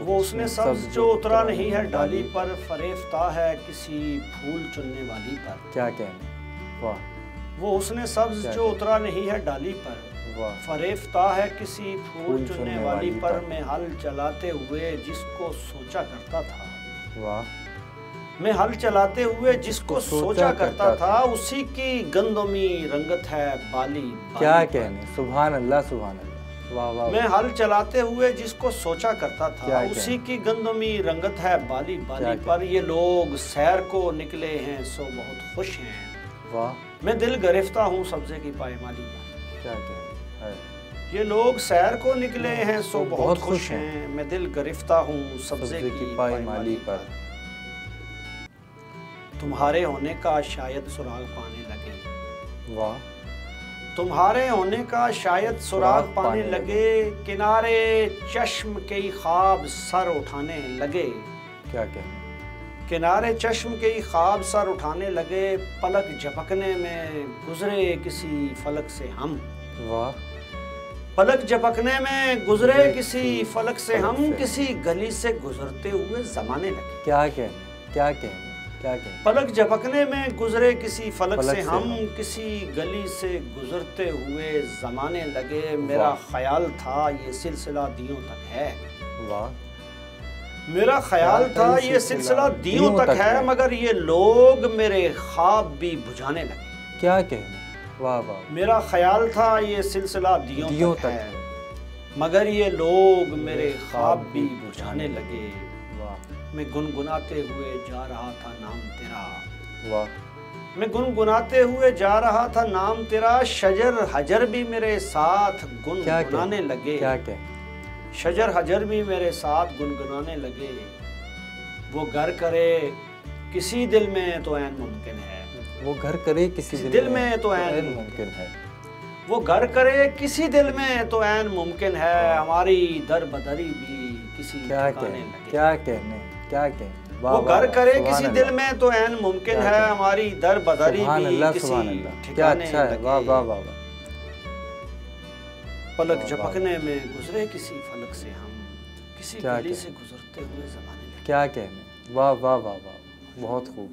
वो उसने सब्ज जो उतरा नहीं है डाली पर, फरेफ्ता है किसी फूल चुनने वाली पर। क्या कहने, वाह। वो उसने सब्ज जो उतरा नहीं है डाली पर, वाह। फरेफ्ता है किसी फूल चुनने वाली पर। मैं हल चलाते हुए जिसको सोचा करता था, वाह। मैं हल चलाते हुए जिसको सोचा करता था, उसी की गंदमी रंगत है बाली। क्या कहने, सुभान अल्लाह, सुभान अल्लाह, वाह वाह। मैं हल चलाते हुए जिसको सोचा करता था, उसी की गंदमी रंगत है बाली बाली पर। ये लोग सैर को निकले हैं सो बहुत खुश हैं, वाह। मैं दिल गिरफ्ता हूँ सब्जे की पायमाली पर। क्या कहने, ये लोग सैर को निकले हैं सो बहुत खुश हैं, मैं दिल गिरफ्ता हूँ सब्जे की पायमाली पर। तुम्हारे होने का शायद सुराग पाने लगे, वाह। तुम्हारे होने का शायद सुराग पाने लगे, किनारे चश्म के ख्वाब सर उठाने लगे। क्या कहने, किनारे चश्म के ख्वाब सर उठाने लगे, पलक झपकने में गुजरे किसी फलक से हम। वाह। पलक झपकने में गुजरे किसी फलक से हम, किसी गली से गुजरते हुए जमाने लगे। क्या कहने, क्या कहने, क्या कहने। पलक झपकने में गुजरे किसी फलक से हम, किसी गली से गुजरते हुए जमाने लगे। मेरा ख्याल था ये सिलसिला दियों तक है, वाह। मेरा ख्याल था ये सिलसिला दियों तक है, मगर ये लोग मेरे ख्वाब भी बुझाने लगे। क्या कहने, वाह वाह। मेरा ख्याल था ये सिलसिला दियों तक है, मगर ये लोग मेरे ख्वाब भी बुझाने लगे। मैं गुनगुनाते हुए जा रहा था नाम तेरा, वाह। मैं गुनगुनाते हुए जा रहा था नाम तेरा, शजर हजर भी मेरे साथ गुनगुनाने लगे। क्या कहने, शजर हजर भी मेरे साथ गुनगुनाने लगे। वो घर करे किसी दिल में तो ऐन मुमकिन है, वो घर करे किसी दिल में तो ऐन मुमकिन है, वो घर करे किसी दिल में तो ऐन मुमकिन है। हमारी दर बदरी भी किसी ठिकाने लगे। क्या कहने, क्या कहने, वो घर करे किसी दिल में तो ऐन मुमकिन है, हमारी दर बदरी भी किसी ठिकाने लगे। वाह वाह वाह। पलक झपकने में गुजरे किसी फलक से हम, किसी गली से गुजरते हुए जमाने लगे। क्या कहने, वाह वाह वाह वाह, बहुत खूब।